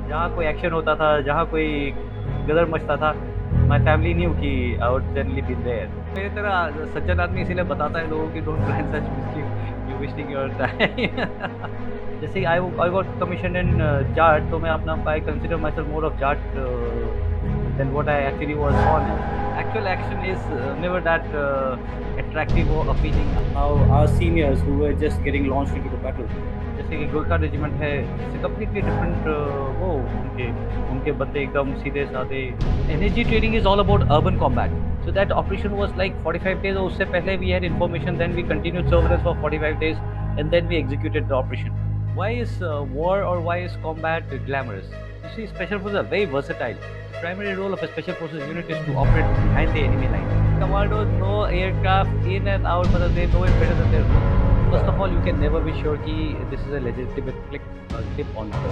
जहाँ कोई एक्शन होता था, जहाँ कोई गदर मचता था, माय फैमिली न्यू कि I would suddenly be there. मेरी तरह सज्जन आदमी इसीलिए बताता है लोगों की don't plan such mistake, you wasting your time. जैसे I got commission in Jat, तो मैं अपना I consider myself more of Jat than what I actually was born as. Actual action is never that attractive or appealing. How our seniors who were just getting launched into the battle, जैसे कि Gorkha regiment है, इससे completely different वो उनके उनके बंदे एकदम सीधे साधे। Energy training is all about urban combat, so that operation was like 45 days, और उससे पहले we had information, then we continued surveillance for 45 days, and then we executed the operation. Why is war or why is combat glamorous? You see, special forces are very versatile. The primary role of a special forces unit is to operate behind the enemy lines. Commandos know aircraft in and out, but they know it better than their role. First of all, you can never be sure that this is a legitimate clip on the.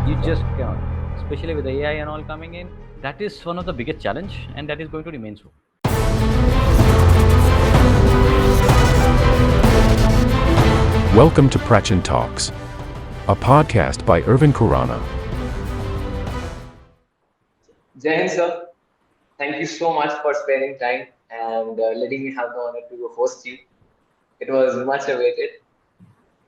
You just cannot, especially with the AI and all coming in. That is one of the biggest challenge, and that is going to remain so. Welcome to Prachand Talks, a podcast by Irvin Kurana. Jai Hind, sir. Thank you so much for spending time and letting me have the honor to host you. It was much awaited.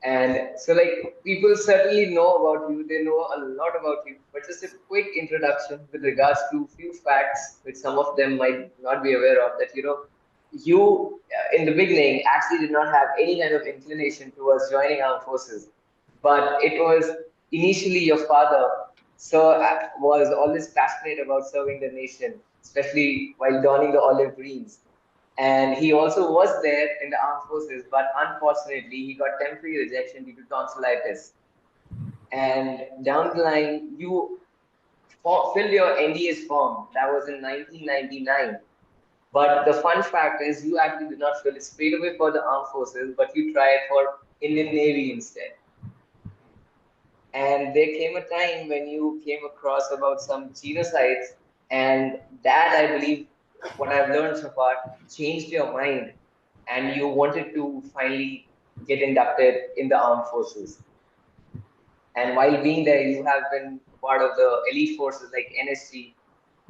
And so, like, people certainly know about you, they know a lot about you, but just a quick introduction with regards to few facts which some of them might not be aware of. That, you in the beginning actually did not have any kind of inclination towards joining armed forces, but it was initially your father, sir, was always passionate about serving the nation, especially while donning the olive greens. And he also was there in the armed forces, but unfortunately, he got temporary rejection due to tonsillitis. And down the line, you filled your NDA's form. That was in 1999. But the fun fact is, you actually did not fill it straight away for the armed forces, but you tried for Indian Navy instead. And there came a time when you came across about some genocides, and that, I believe, what I've learned so far, changed your mind, and you wanted to finally get inducted in the armed forces. And while being there, you have been part of the elite forces like NSG,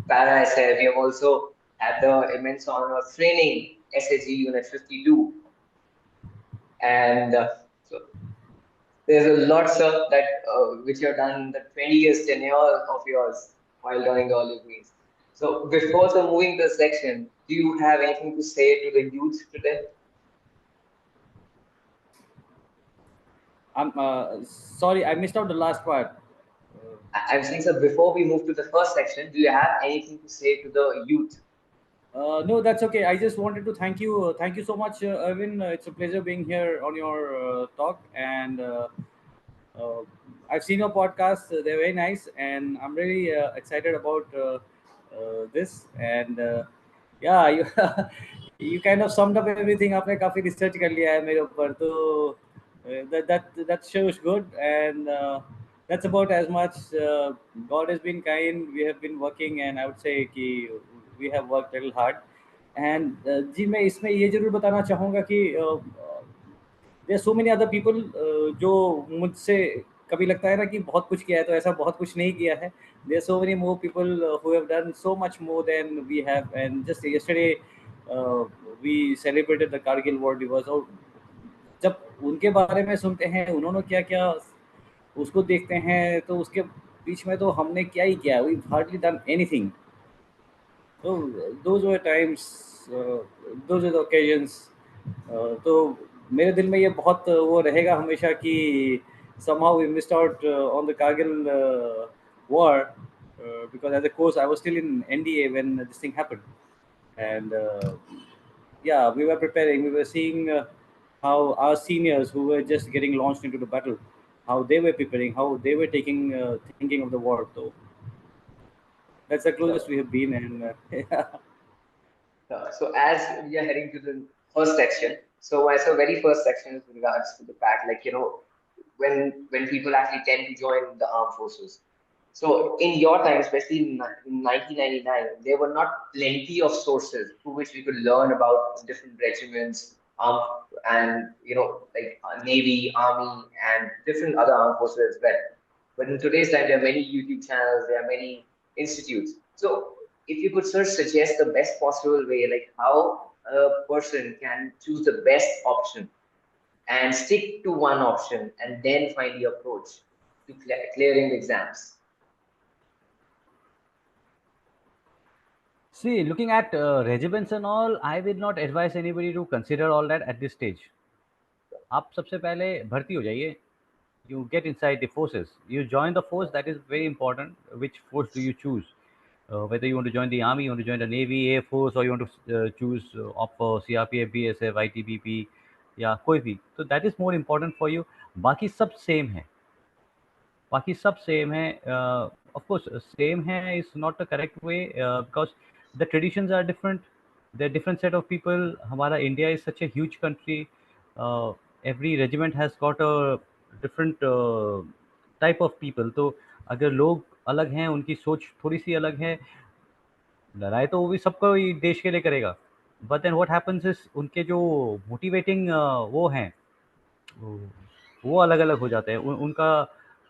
Para SF. You have also had the immense honor of training SHG Unit 52. And so there's a lot, sir, that which you have done, the 20 years tenure of yours while doing the olive greens. So before moving the section, do you have anything to say to the youth today? I'm sorry, I missed out the last part. I'm saying, sir, before we move to the first section, do you have anything to say to the youth? No, that's okay. I just wanted to thank you. Thank you so much, Irvin. It's a pleasure being here on your talk. And uh, I've seen your podcasts. They're very nice. And I'm really excited about this. And yeah, you, you kind of summed up everything. आपने काफी research कर लिया है मेरे ऊपर तो that shows good. And that's about as much. God has been kind. We have been working, and I would say कि we have worked a little hard. And जी मैं इसमें ये जरूर बताना चाहूँगा कि there so many other people जो मुझसे कभी लगता है ना कि बहुत कुछ किया है, तो ऐसा बहुत कुछ नहीं किया है. There so many more people who have done so much more than we have. And just yesterday we celebrated the Kargil war दिवस. और जब उनके बारे में सुनते हैं, उन्होंने क्या क्या उसको देखते हैं, तो उसके बीच में तो हमने क्या ही किया. We hardly done anything. तो those were times, those are the occasions. तो मेरे दिल में ये बहुत वो रहेगा हमेशा कि somehow we missed out on the Kargil war, because as a course I was still in NDA when this thing happened. And yeah, we were preparing, we were seeing how our seniors who were just getting launched into the battle, how they were preparing, how they were thinking of the war. So that's the closest we have been. And yeah. So as we are heading to the first section, so my very first section is with regards to the fact, like, when people actually tend to join the armed forces. So in your time, especially in 1999, there were not plenty of sources through which we could learn about different regiments, and like Navy, Army, and different other armed forces as well. But in today's time, there are many YouTube channels, there are many institutes. So if you could, sir, suggest the best possible way, like how a person can choose the best option and stick to one option and then find the approach to clearing the exams. See, looking at regiments and all, I will not advise anybody to consider all that at this stage. आप सबसे पहले भर्ती हो जाइए. You get inside the forces. You join the force. That is very important. Which force do you choose? Whether you want to join the army, you want to join the navy, air force, or you want to choose opt for CRPF, BSF, ITBP, या कोई भी. तो that is more important for you. बाकी सब same है. बाकी सब same है. Of course सेम है is not the correct way, because the traditions are different. There are different set of people. हमारा India is such a huge country. uh, every regiment has got a different type of people. तो अगर लोग अलग हैं, उनकी सोच थोड़ी सी अलग है, लड़ाई तो वो भी सबको ही देश के लिए करेगा. But then what happens is उनके जो मोटिवेटिंग वो हैं, वो अलग-अलग हो जाते हैं. उनका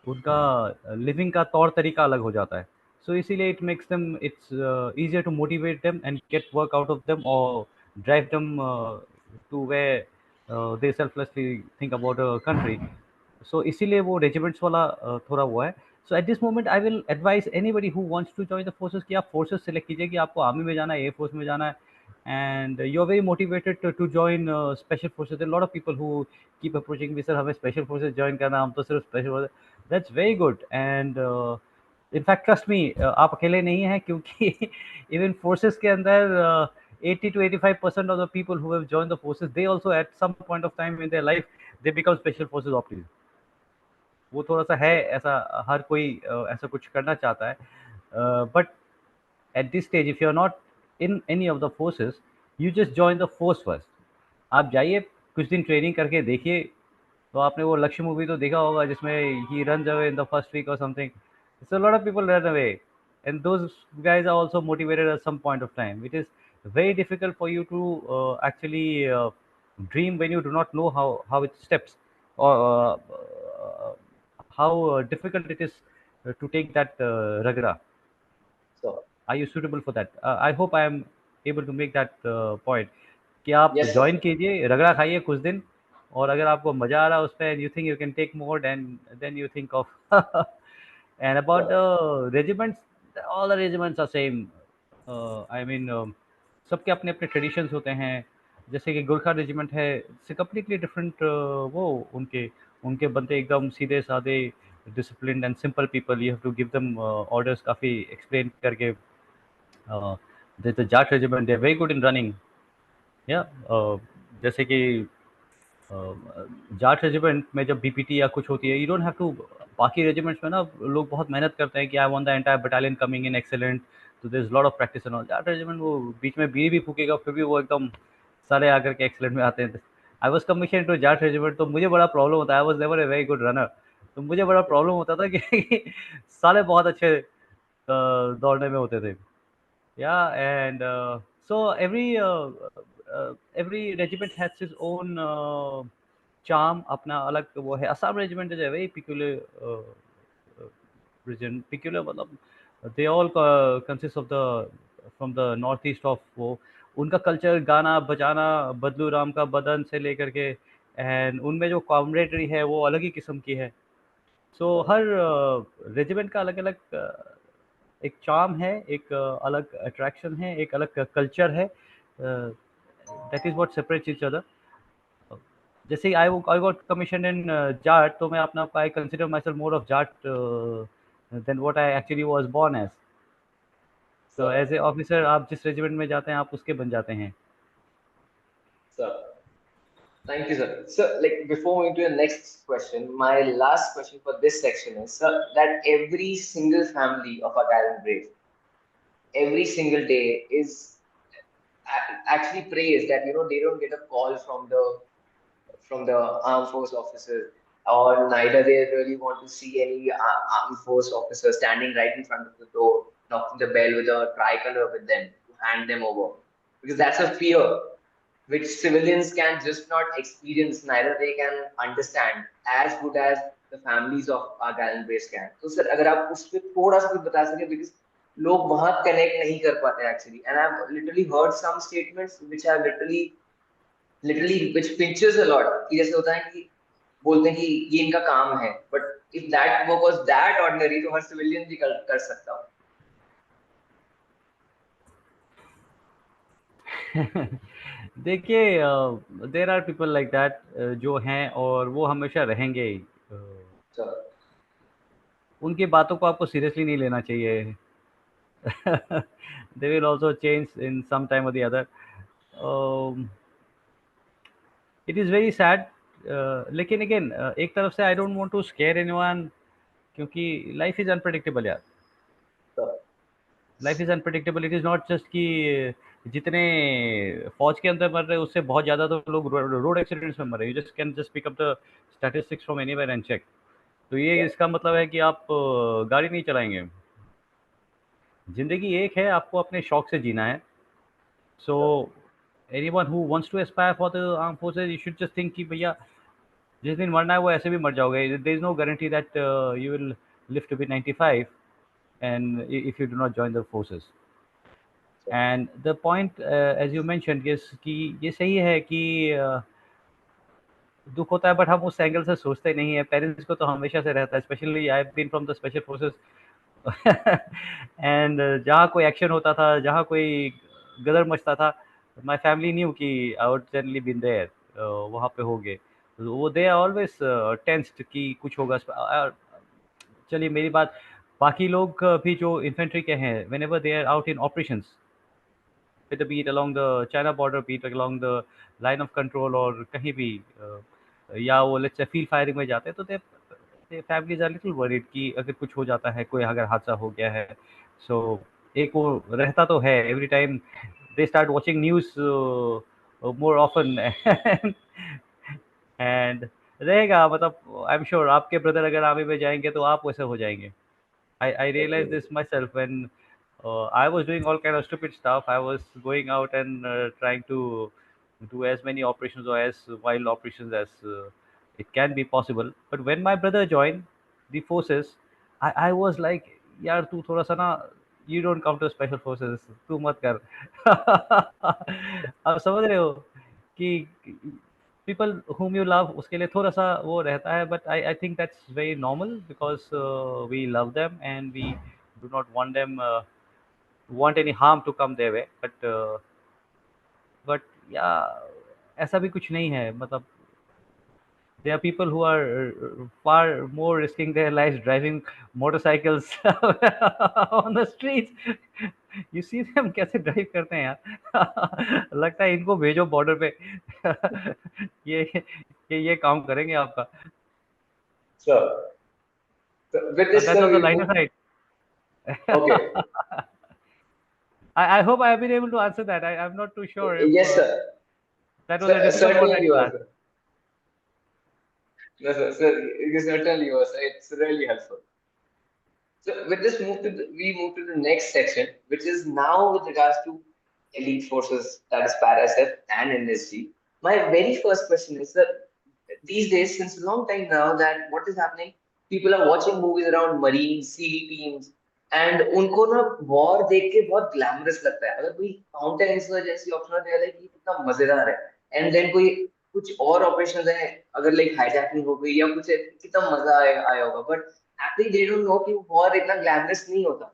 उनका लिविंग का तौर तरीका अलग हो जाता है. सो इसीलिए it makes them it's easier to motivate them and get work out of them और drive them to where they selflessly think about a country. So इसीलिए वो रेजिमेंट्स वाला थोड़ा वो है. So at this moment I will advise anybody who wants to join the forces कि आप forces select कीजिए कि आपको आर्मी में जाना है, एयर फोर्स में जाना है. And you're very motivated to join special forces. There are a lot of people who keep approaching me, sir हमें special forces join करना, हम तो सिर्फ special forces. That's very good. And in fact trust me, आप अकेले नहीं हैं, क्योंकि even forces के अंदर 80 to 85% of the people who have joined the forces, they also at some point of time in their life they become special forces officers. वो थोड़ा सा है ऐसा, हर कोई ऐसा कुछ करना चाहता है. But at this stage if you're not in any of the forces, you just join the force first. आप जाइए, कुछ दिन ट्रेनिंग करके देखिए. तो आपने वो लक्ष्य मूवी तो देखा होगा जिसमें he run away in the first week और something. So lot of people run away and those guys are also motivated at some point of time. It is very difficult for you to actually dream when you do not know how it steps, or how difficult it is to take that ragda. So, Are you suitable for that? I hope I am able to make that point कि आप yes, sir. Join कीजिए, रगड़ा खाइए कुछ दिन, और अगर आपको मजा आ रहा है उस पर, you think you can take more, than you think of. And about Sure. The regiments, all the regiments are same. I mean सबके अपने अपने ट्रेडिशंस होते हैं. जैसे कि गुरखा रेजिमेंट है, इट्स कम्प्लीटली डिफरेंट. वो उनके उनके बनते एकदम सीधे साधे, discipline and simple people. You have to give them orders काफ़ी एक्सप्लेन करके. there's the Jat regiment, they're very good in running. Yeah, जैसे कि जाट रेजिमेंट में जब बीपीटी या कुछ होती है, यू डोंट हैव टू. बाकी रेजिमेंट्स में ना लोग बहुत मेहनत करते हैं कि I want the entire battalion coming in excellent, तो there is lot of practice and all. Jat regiment वो बीच में बीड़ी भी फूकेगा, फिर भी वो एकदम सारे आकर के एक्सेलेंट में आते हैं. I was commission to Jat regiment, तो मुझे बड़ा प्रॉब्लम होता है. I was never a very good runner, तो मुझे बड़ा प्रॉब्लम होता था कि सारे बहुत अच्छे दौड़ने में होते थे. Yeah, and so every regiment has its own charm. अपना अलग वो है. Assam regiment is a very peculiar region. Peculiar मतलब they all consist of the from the northeast of वो. उनका कल्चर, गाना बजाना, बदलू राम का बदन से लेकर के, एंड उनमें जो कॉमरेडरी है वो अलग ही किस्म की है. सो Sure. हर रेजिमेंट का अलग अलग एक चार्म है, एक अलग अट्रैक्शन है, एक अलग कल्चर है. That is what separates each other. जैसे I got commission in Jat, तो मैं अपना आपको I consider myself more of Jat than what I actually was born as. तो So, एज ए ऑफिसर आप जिस रेजिमेंट में जाते हैं आप उसके बन जाते हैं. so thank you, sir. So, like before moving to the next question, my last question for this section is, sir, that every single family of a Gallant Brave, every single day is actually praised that they don't get a call from the armed force officers, or neither they really want to see any armed force officer standing right in front of the door, knocking the bell with a tricolor with them to hand them over, because that's a fear which civilians can just not experience, neither they can understand as good as the families of our Gallant Braves can. तो sir अगर आप उस पे थोड़ा सा कुछ बता सके, because लोग वहां कनेक्ट नहीं कर पाते actually, and I've literally heard some statements which are literally which pinches a lot, कि जैसे होता है कि बोलते हैं कि ये इनका काम है, but if that work was that ordinary तो हर सिविलियन भी कर सकता हो. देखिए, there are people like that जो हैं और वो हमेशा रहेंगे ही. So, उनकी बातों को आपको सीरियसली नहीं लेना चाहिए. They will also change in some time or the other. It is very sad. लेकिन अगेन एक तरफ से I don't want to scare anyone, क्योंकि लाइफ इज अनप्रेडिक्टेबल यार. so, life is unpredictable. It is not just कि जितने फौज के अंदर मर रहे हैं उससे बहुत ज़्यादा तो लोग रोड एक्सीडेंट्स में मर रहे हैं. You just can just pick up the statistics from anywhere and check. तो ये yeah, इसका मतलब है कि आप गाड़ी नहीं चलाएंगे. ज़िंदगी एक है, आपको अपने शौक से जीना है. So so, anyone who wants to aspire for the arm forces, you should just think कि भैया जिस दिन मरना है वो ऐसे भी मर जाओगे. There is no guarantee that you will live to be 95 and if you do not join the forces. so, And the point, as you mentioned, yes, कि ये सही है कि दुख होता है, बट हम उस एंगल से सोचते नहीं है. पेरेंट्स को तो हमेशा से रहता है, specially I have been from the special forces. And जहाँ कोई एक्शन होता था, जहाँ कोई गदर मचता था, माय फैमिली न्यू कि I would generally been there. वहाँ पे हो गए वो, दे आर ऑलवेज टेंस्ड कि कुछ होगा. चलिए मेरी बात, बाकी लोग भी जो इन्फेंट्री के हैं, whenever they are out in operations, be it along the China border, be it along the line of control और कहीं भी, या वो लेट्स से फील्ड फायरिंग में जाते हैं, तो दे फैमिलीज आर लिटिल वरीड कि अगर कुछ हो जाता है, कोई अगर हादसा हो गया है. सो एक वो रहता तो है every time. They start watching news more often. And रहेगा, मतलब आई एम श्योर आपके ब्रदर अगर आर्मी में जाएंगे तो आप वैसे हो जाएंगे. I realized this definitely. myself when I was doing all kind of stupid stuff. I was going out and trying to do as many operations or as wild operations as it can be possible. But when my brother joined the forces, I was like, यार तू थोड़ा सा ना, you don't come to special forces, तू मत कर. आप समझ रहे हो कि people whom you love उसके लिए थोड़ा सा वो रहता है. But I think that's very normal because we love them and we do not want them want any harm to come their way. But yeah, ऐसा भी कुछ नहीं है. मतलब there are people who are far more risking their lives driving motorcycles on the streets. You see them कैसे drive करते हैं यार. लगता है इनको भेजो बॉर्डर पे. ये काम करेंगे आपका. So, with this, That sir, was a we lighter move. side. Okay. I hope I have been able to answer that. I'm not too sure if Yes, sir. that was a difficult one Certainly that you you are, asked. sir. No, sir, you certainly you are, sir. It's really helpful. So with this we move to the next section, which is now with regards to elite forces, that is ParaSF and NSG. My very first question is that these days, since a long time now, that what is happening, people are watching movies around Marines, SEAL teams, and उनको ना war देख के बहुत glamorous लगता है. अगर कोई counter insurgency option है, like ये कितना मजेदार है. And then कोई कुछ और operations है, अगर like hijacking हो गई या कुछ है, कितना मजा आया होगा. But actually they don't know कि war इतना glamorous नहीं होता.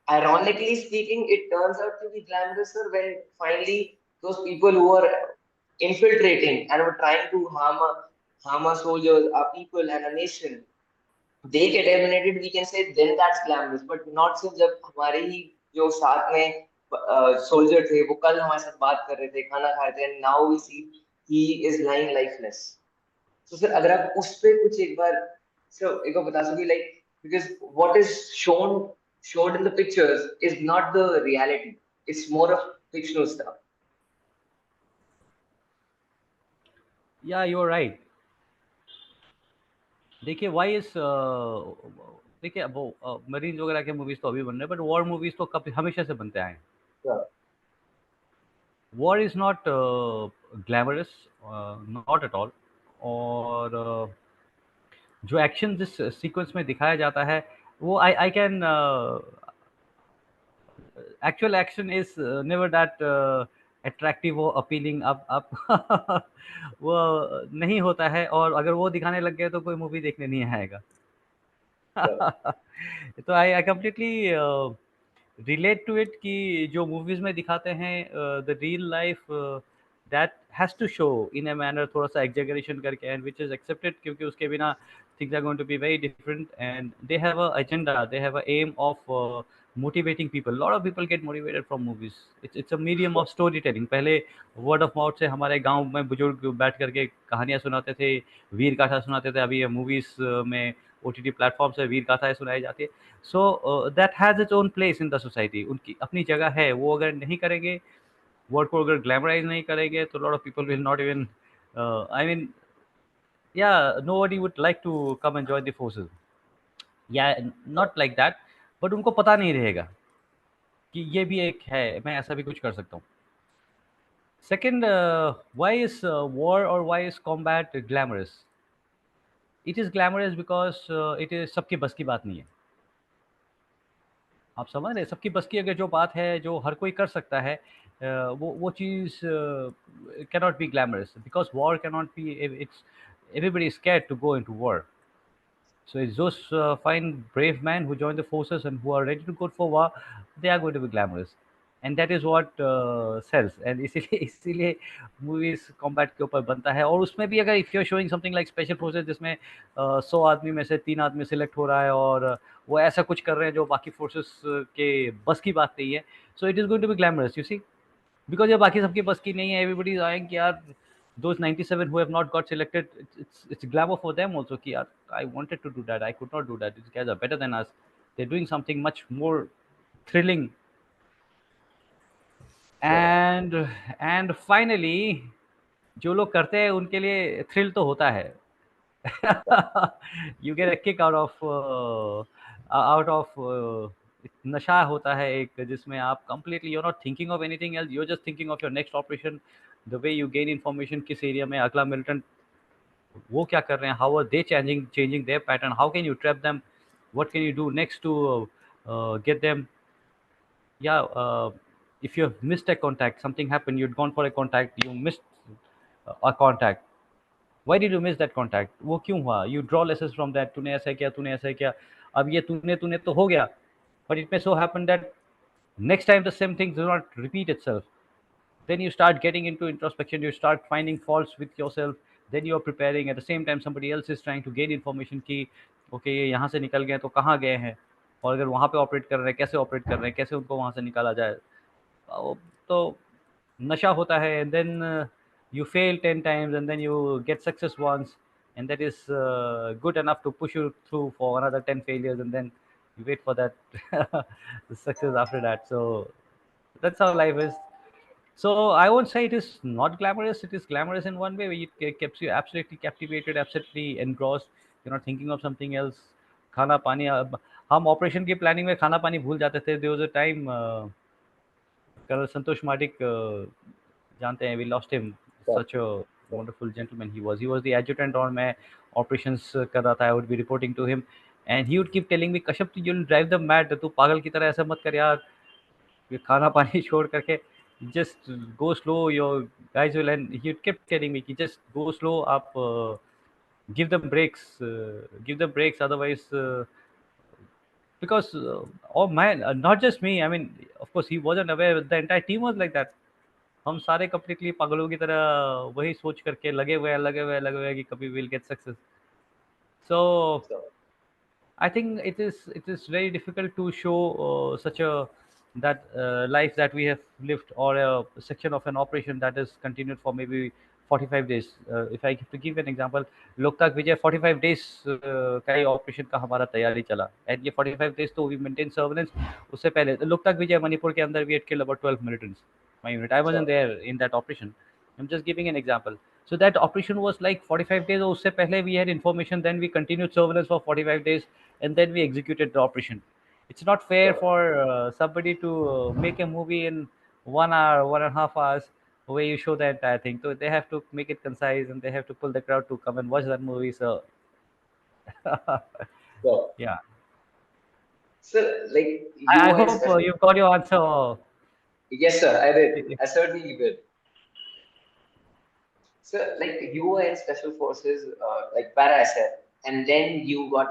Ironically speaking, it turns out to be glamorous when finally those people who are infiltrating and were trying to harm our soldiers, our people, and a nation, they get eliminated. We can say then that's glamorous, but not since जब हमारे ही जो साथ में soldier थे, वो कल हमारे साथ बात कर रहे थे, खाना खा रहे थे, and now we see he is lying lifeless. So sir, अगर आप उस पे कुछ एक बार sir एक बार बता सके, like because what is showed in the pictures is not the reality. It's more of fictional stuff. Yeah, you're right. देखिए वाई इज देखिए वो मरीन वगैरह के मूवीज तो अभी बन रहे हैं, बट वॉर मूवीज तो कभी हमेशा से बनते आए हैं. Yeah. War is not glamorous, not at all. और जो एक्शन जिस सीक्वेंस में दिखाया जाता है, वो I I can actual action is never that attractive or appealing. अब वो नहीं होता है, और अगर वो दिखाने लग गए तो कोई मूवी देखने नहीं आएगा। Sure. तो I completely relate to it कि जो मूवीज में दिखाते हैं the real life that has to show in a manner, थोड़ा सा एग्जेगरेशन करके, एंड विच इज एक्सेप्टेड, क्योंकि उसके बिना things are going to be very different, and they have a agenda, they have a aim of motivating people. A lot of people get motivated from movies. It's a medium Sure. of storytelling. पहले word of mouth से हमारे गांव में बुजुर्ग बैठ करके कहानियां सुनाते थे, वीर गाथा सुनाते थे। अभी मूवीज में OTT प्लेटफॉर्म से वीर गाथाएं सुनाई जाती है। So that has its own place in the society, उनकी अपनी जगह है। वो अगर नहीं करेंगे, वर्ड को अगर ग्लैमराइज नहीं करेंगे, तो lot of people will not even, I mean, या nobody would like to come and join the forces, या Sure. Not like that, but उनको पता नहीं रहेगा कि ये भी एक है, मैं ऐसा भी कुछ कर सकता हूँ। सेकेंड, वाई इज वॉर और why is combat glamorous? It is glamorous because it is सबकी बस की बात नहीं है। आप समझ रहे हैं? सबकी बस की अगर जो बात है, जो हर कोई कर सकता है, वो चीज़ cannot be glamorous, because war cannot be, it's everybody is scared to go into war. So it's those fine brave men who join the forces and who are ready to go for war, they are going to be glamorous, and that is what sells. And इसीलिए movies combat के ऊपर बनता है। और उसमें भी अगर if you're showing something like special forces, जिसमें 100 आदमी में से 3 आदमी सिलेक्ट हो रहा है, और वो ऐसा कुछ कर रहे हैं जो बाकी फोर्सेस के बस की बात नहीं है, so it is going to be glamorous, you see, because ये बाकी सबकी बस की नहीं है, everybody is आएंगे कि यार, those 97 who have not got selected, it's glamour for them also कि यार, I wanted to do that, I could not do that, these guys are better than us, they're doing something much more thrilling. Sure. And finally, जो लोग करते हैं उनके लिए thrill तो होता है। You get a kick out of नशा होता है एक, जिसमें आप completely you are not thinking of anything else, you are just thinking of your next operation, the way you gain information, किस एरिया में अगला मिलिटेंट वो क्या कर रहे हैं, how are they changing their pattern, how can you trap them, what can you do next to get them, या if you have missed a contact, something happened, you'd gone for a contact, you missed a contact, why did you miss that contact, वो क्यों हुआ, you draw lessons from that, तूने ऐसा किया, तूने ऐसा किया, अब ये तूने तूने तो हो गया, but it may so happen that next time the same thing does not repeat itself, then you start getting into introspection, you start finding faults with yourself, then you are preparing, at the same time somebody else is trying to gain information कि okay ये यहाँ से निकल गए तो कहाँ गए हैं, और अगर वहाँ पे ऑपरेट कर रहे हैं, कैसे ऑपरेट कर रहे हैं, कैसे उनको वहाँ से निकाला जाए, तो नशा होता है। And then you fail 10 times and then you get success once, and that is good enough to push you through for another 10 failures, and then you wait for that the success after that. So that's how life is. So I won't say it is not glamorous, it is glamorous in one way where it keeps you absolutely captivated, absolutely engrossed, you're not thinking of something else. खाना पानी, हम operation की planning में खाना पानी भूल जाते थे। There was a time, colonel Santosh Madik, जानते हैं, we lost him, Sure. Such a Sure. Wonderful gentleman he was the adjutant, और मैं ऑपरेशंस कर रहा था, I would be reporting to him, and he would keep telling me, Kashyap you will drive the mad, तू पागल की तरह ऐसा मत कर यार, ये खाना पानी छोड़ करके just go slow, your guys will, and he kept telling me कि just go slow, आप give them breaks, otherwise because oh man, not just me, I mean, of course he wasn't aware, the entire team was like that, हम सारे completely पागलों की तरह वही सोच करके लगे हुए हैं कि कभी will get success. So Sure. I think it is very difficult to show such a that life that we have lived, or a section of an operation that is continued for maybe 45 days. If I have to give an example, Loktak Vijay 45 days का ही operation का हमारा तैयारी चला, and ये 45 days तो we maintain surveillance. उससे पहले लोकताक विजय मणिपुर के अंदर we had killed about 12 militants, my unit, I wasn't Sure. there in that operation, I'm just giving an example. So that operation was like 45 days, और उससे पहले we had information, then we continued surveillance for 45 days, and then we executed the operation. It's not fair Sure. for somebody to make a movie in 1 hour, 1.5 hours, where you show the entire thing. So they have to make it concise, and they have to pull the crowd to come and watch that movie. So So, Yeah. so like I you and hope special. you've got your answer. Yes, sir, I did. I certainly did. So, like you were in special forces, like para SF, and then you got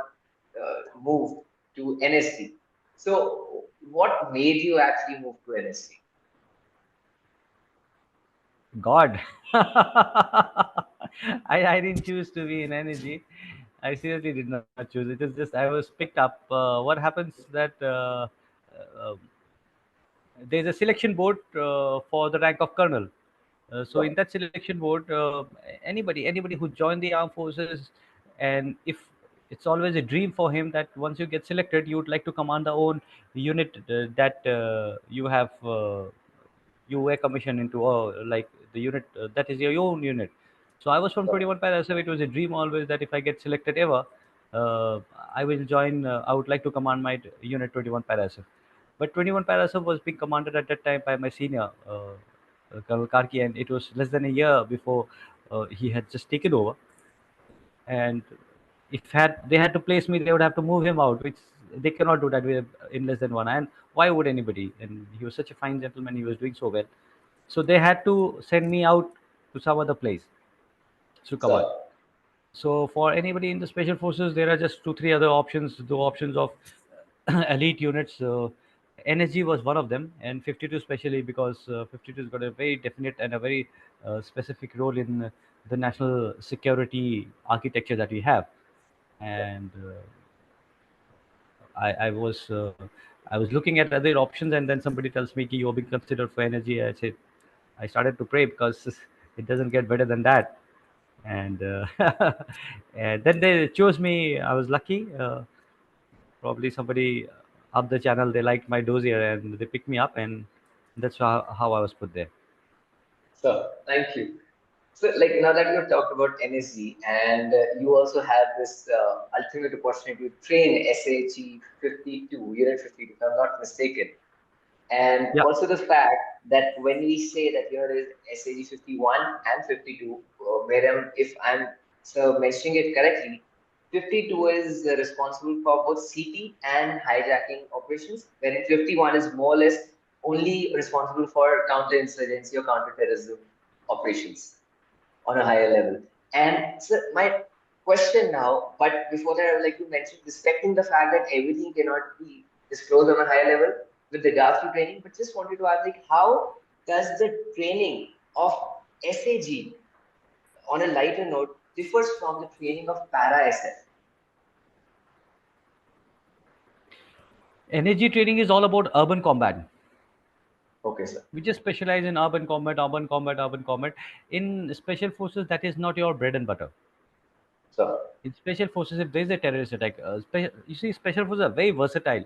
moved to NSC. So, what made you actually move to NSC? God. I didn't choose to be in energy. I seriously did not choose. It is just I was picked up. What happens that uh, there's a selection board for the rank of colonel. So in So, that selection board, anybody who joined the armed forces, and if it's always a dream for him that once you get selected, you would like to command the own unit that you have you were commissioned into, like the unit that is your own unit. So I was from so, 21 Parasov. It was a dream always that if I get selected ever, uh, I will join. I would like to command my unit 21 Parasov. But 21 Parasov was being commanded at that time by my senior, Colonel Karki, and it was less than a year before he had just taken over. And if had they had to place me, they would have to move him out, which they cannot do that in less than one. And why would anybody? And he was such a fine gentleman. He was doing so well, so they had to send me out to some other place to command. so, So for anybody in the special forces, there are just two, three other options. The options of elite units. NSG was one of them, and 52 especially because 52 has got a very definite and a very specific role in the national security architecture that we have. And I was looking at other options, and then somebody tells me, "Ki you're being considered for energy." I said, I started to pray because it doesn't get better than that. And and then they chose me. I was lucky. Probably somebody up the channel, they liked my dossier and they picked me up, and that's how I was put there. so, thank you. So, like now that you have talked about NSG, and you also have this ultimate opportunity to train SHE 52, Unit 52, if I'm not mistaken. And Yeah. also the fact that when we say that here is SAG 51 and 52, where if I'm mentioning it correctly, 52 is responsible for both CT and hijacking operations, wherein 51 is more or less only responsible for counterinsurgency or counterterrorism operations on a higher level. And so my question now, but before that, I would like to mention respecting the fact that everything cannot be disclosed on a higher level with regards to training, but just wanted to ask, like, how does the training of SAG on a lighter note differs from the training of para SF? Energy training is all about urban combat. Okay, sir. We just specialize in urban combat, urban combat, urban combat. In special forces, that is not your bread and butter. So, In special forces, if there is a terrorist attack, you see, special forces are very versatile.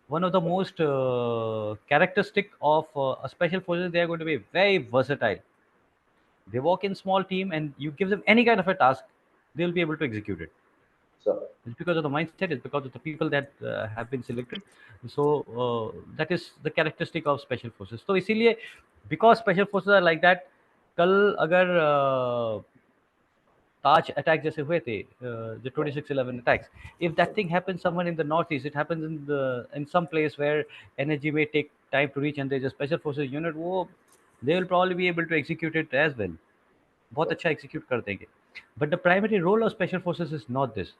One of the most characteristic of a special forces, they are going to be very versatile. They work in small team, and you give them any kind of a task, they'll be able to execute it. so, It's because of the mindset. It's because of the people that have been selected. So that is the characteristic of special forces. तो इसीलिए because special forces are like that, कल अगर Taj attack जैसे हुए थे, the 26/11 attacks, if that thing happens somewhere in the northeast, it happens in some place where energy may take time to reach, and there's a special forces unit, वो they will probably be able to execute it as well. बहुत so, अच्छा execute कर देंगे. But the primary role of special forces is not this.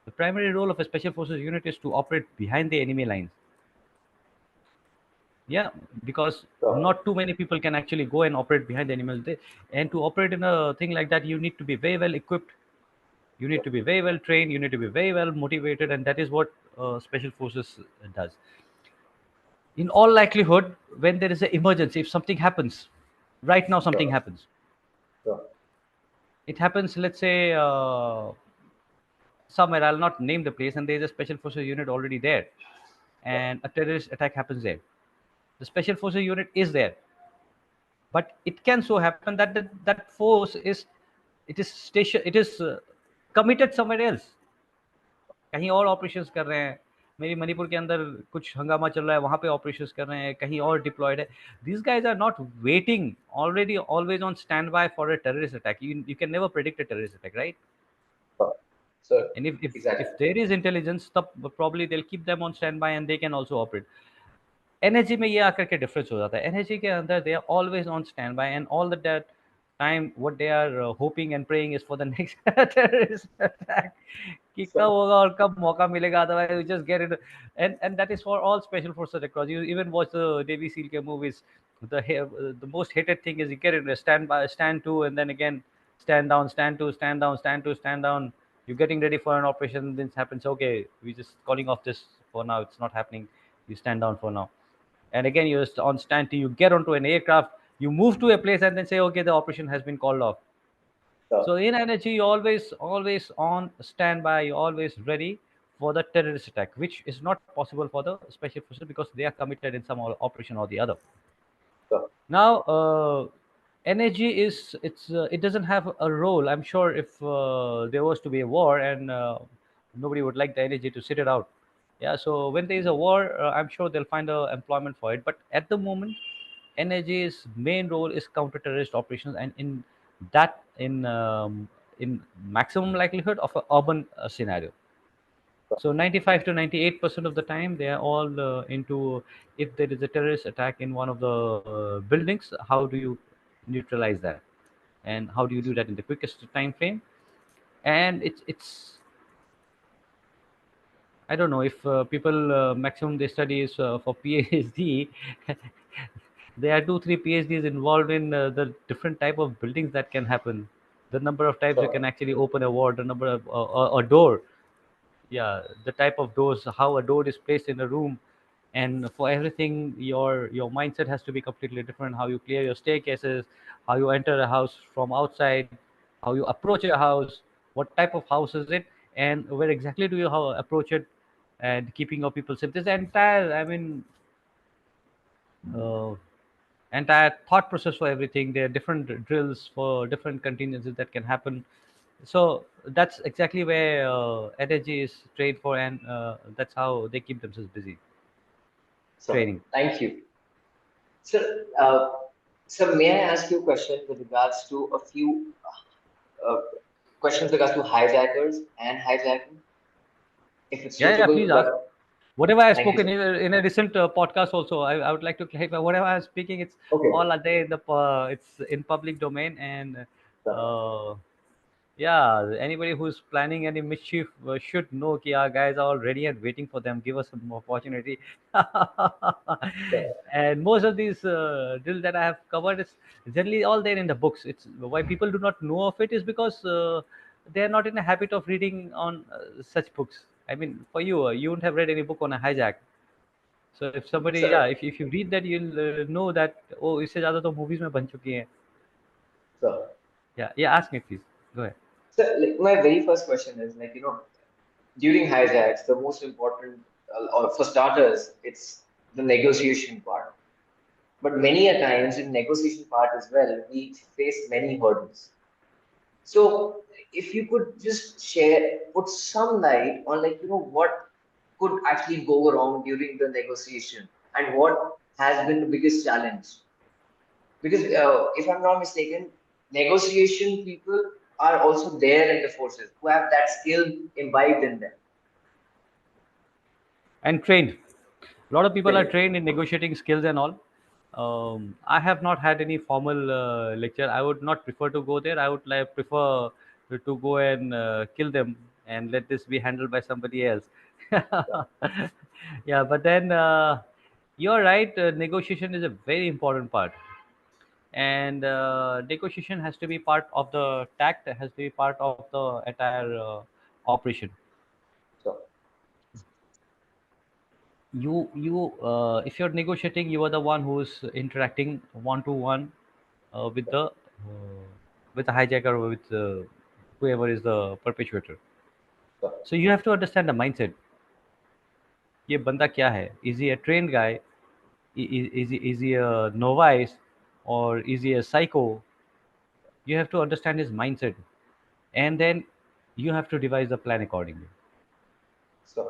The primary role of a special forces unit is to operate behind the enemy lines. Yeah, because so, not too many people can actually go and operate behind the animals. And to operate in a thing like that, you need to be very well equipped. You need to be very well trained. You need to be very well motivated, and that is what special forces does. In all likelihood, when there is an emergency, if something happens, right now something so, happens. so, It happens. Let's say somewhere, I'll not name the place, and there's a special forces unit already there, so, and a terrorist attack happens there. The special forces unit is there, but it can so happen that that force is, it is committed somewhere else. कहीं और operations कर रहे हैं. मेरी मणिपुर के अंदर कुछ हंगामा चल रहा है, वहां पे ऑपरेशंस कर रहे हैं, कहीं और डिप्लॉयड है. These guys are not waiting already always on standby for a terrorist attack. You can never predict a terrorist attack, right? so. So And if exactly. there is intelligence, probably they'll keep them on standby and they can also operate. Energy में ये आकर के difference हो जाता है energy के अंदर they are always on stand by and all that time what they are hoping and praying is for the next terrorist attack कि कब So, होगा और कब मौका मिलेगा otherwise we just get it and that is for all special forces across you even watch the Navy SEAL के movies the most hated thing is you get it stand by stand to and then again stand down stand to stand down stand to stand down you're getting ready for an operation this happens okay we just calling off this for now it's not happening you stand down for now and again you're on stand till you get onto an aircraft you move to a place and then say okay the operation has been called off so, so in energy you're always on standby you're always ready for the terrorist attack which is not possible for the special forces because they are committed in some operation or the other so, now energy is it doesn't have a role I'm sure if there was to be a war and nobody would like the energy to sit it out yeah so when there is a war I'm sure they'll find a employment for it but at the moment NAG's main role is counter-terrorist operations, and in maximum likelihood of an urban scenario. so, So 95 to 98% of the time, they are all into if there is a terrorist attack in one of the buildings, how do you neutralize that, and how do you do that in the quickest time frame? And it's I don't know if people maximum they study is for PhD. There are 2 3 PhDs involved in the different type of buildings that can happen. The number of times you can so, actually open a wall, the number of a door, yeah, the type of doors, how a door is placed in a room, and for everything, your mindset has to be completely different. How you clear your staircases, how you enter a house from outside, how you approach a house, what type of house is it, and where exactly do you how approach it, and keeping your people safe. This entire, I mean, uh, entire thought process for everything. There are different drills for different contingencies that can happen. So that's exactly where energy is trained for, and that's how they keep themselves busy so. training. Thank you. So, so may I ask you a question with regards to a few uh, questions with regards to hijackers and hijacking, if it's Yeah, please suitable? ask. But Whatever I've thank you, spoken sir. in a recent podcast, also, I would like to clarify. Whatever I'm speaking, it's Okay. all are there in the it's in public domain, and So, uh, yeah, anybody who's planning any mischief should know that our guys are all ready and waiting for them. Give us some opportunity. so, And most of these drills that I have covered is generally all there in the books. It's why people do not know of it is because they are not in a habit of reading on such books. I mean, for you, you wouldn't have read any book on a hijack. So if somebody, so, yeah, if you read that, you'll know that oh, इससे ज़्यादा तो movies में बन चुकी हैं. so. Yeah, yeah. Ask me, please. Go ahead. So, like, my very first question is like, during hijacks, the most important, or for starters, it's the negotiation part. But many a times in negotiation part as well, we face many hurdles. So, if you could just put some light on like, what could actually go wrong during the negotiation and what has been the biggest challenge. Because if I'm not mistaken, negotiation people are also there in the forces who have that skill imbibed in them. And trained. A lot of people are Trained. trained in negotiating skills and all. I have not had any formal lecture. I would not prefer to go there. I would like prefer to go and kill them and let this be handled by somebody else. Yeah, but then you're right. Negotiation is a very important part, and negotiation has to be part of the tact. Has to be part of the entire operation. So, You if you're negotiating, you are the one who's interacting one to one with the hijacker or with whoever is the perpetrator. so, So you have to understand the mindset. ये बंदा क्या है? Is he a trained guy? Is he a novice, or is he a psycho? You have to understand his mindset, and then you have to devise the plan accordingly. so,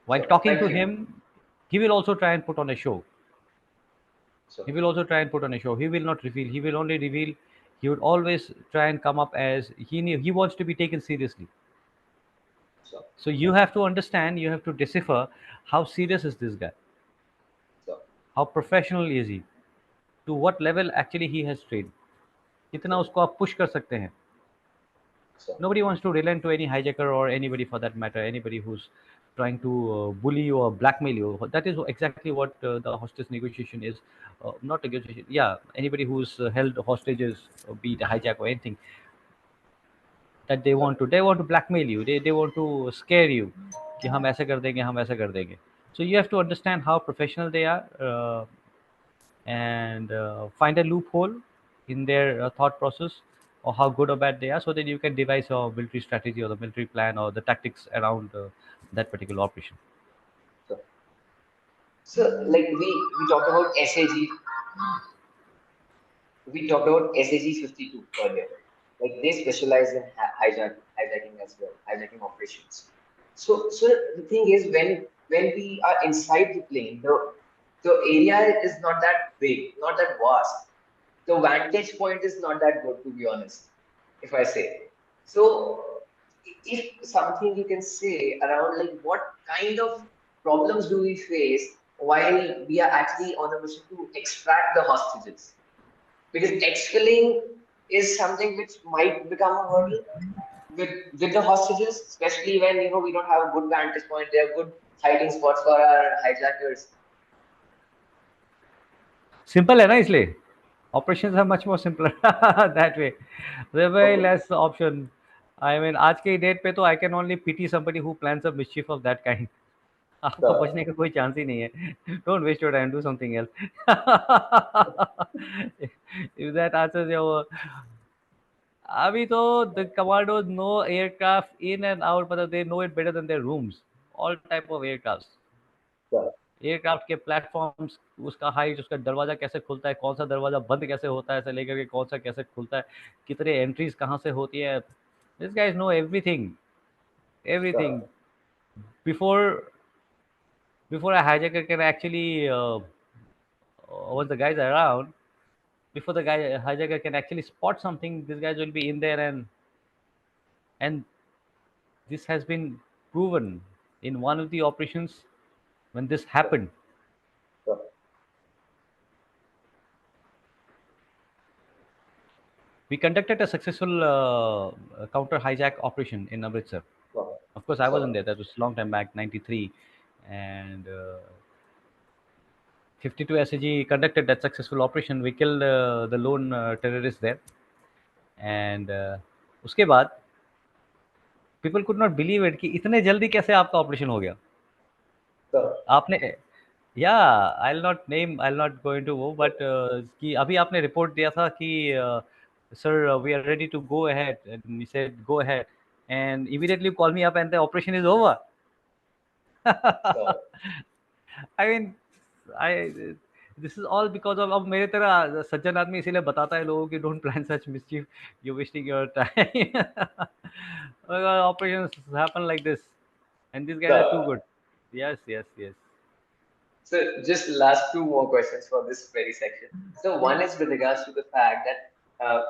While so, talking to thank you. him, he will also try and put on a show. So, He will also try and put on a show. He will not reveal. He will only reveal he would always try and come up as he wants to be taken seriously. sure, So you have to understand, you have to decipher how serious is this guy, sure, how professional is he, to what level actually he has trained, कितना sure, उसको आप push कर सकते हैं. sure, Nobody wants to relent to any hijacker or anybody for that matter, anybody who's trying to bully you or blackmail you. That is exactly what the hostage negotiation is. Not negotiation, yeah, anybody who's held hostages, be it a hijack or anything, that sure, they want to blackmail you, they want to scare you कि हम ऐसे कर देंगे, हम ऐसे कर देंगे. So you have to understand how professional they are, and find a loophole in their thought process, or how good or bad they are, so that you can devise your military strategy or the military plan or the tactics around that particular operation. sure. So, like we talked about SAG, we talked about SAG 52 earlier. Like they specialize in hijacking as well, hijacking operations. So the thing is, when we are inside the plane, the area is not that big, not that vast. The vantage point is not that good, to be honest, if I say. So, if something you can say around like what kind of problems do we face while we are actually on a mission to extract the hostages? Because exfilling is something which might become a hurdle with the hostages, especially when we don't have a good vantage point. There are good hiding spots for our hijackers. Simple है ना, इसलिए operations are much more simpler that way. There are very Okay, less option. I mean, आज के date पे तो I can only pity somebody who plans a mischief of that kind. आपको so बचने का कोई चांस ही नहीं है. Don't waste your time, do something else. If that answers your, अभी तो the commandos know aircraft in and out, मतलब they know it better than their rooms. All type of aircrafts. so aircraft के platforms, उसका height, उसका दरवाज़ा कैसे खुलता है, कौन सा दरवाज़ा बंद कैसे होता है, ऐसे लेकर के कौन सा कैसे खुलता है, कितने एंट्रीज कहाँ से होती है. This guys know everything, everything. so before before a hijacker can actually once the guys are around, before the guy hijacker can actually spot something, these guys will be in there, and this has been proven in one of the operations when this so happened. so We conducted a successful counter hijack operation in Amritsar. so Of course, I wasn't so there. That was a long time back, '93, and 52 SAG conducted that successful operation. We killed the lone terrorist there, and उसके बाद people could not believe it कि इतने जल्दी कैसे आपका operation हो गया. so आपने, या, I'll not go into वो, but कि अभी आपने रिपोर्ट दिया था कि sir, we are ready to go ahead, and we said go ahead, and immediately you call me up and the operation is over. so I mean, I this is all because of, अब मेरे तरह सज्जन आदमी इसीलिए बताता है लोगों की don't plan such mischief, you're wasting your time. Operations happen like this, and these guys are too so good. Yes, yes, yes. So just last two more questions for this very section. So one is with regards to the fact that,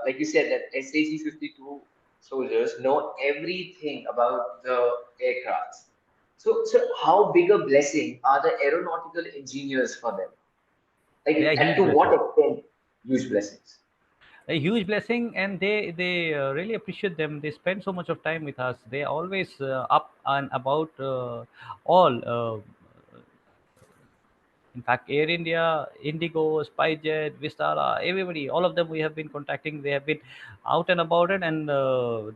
like you said, that SAG 52 soldiers know everything about the aircrafts. So how big a blessing are the aeronautical engineers for them? They Like, are and huge to what blessing. extent huge blessings? A huge blessing, and they really appreciate them. They spend so much of time with us. They are always up and about, all. In fact, Air India, Indigo, SpiceJet, Vistara, everybody, all of them we have been contacting. They have been out and about it, and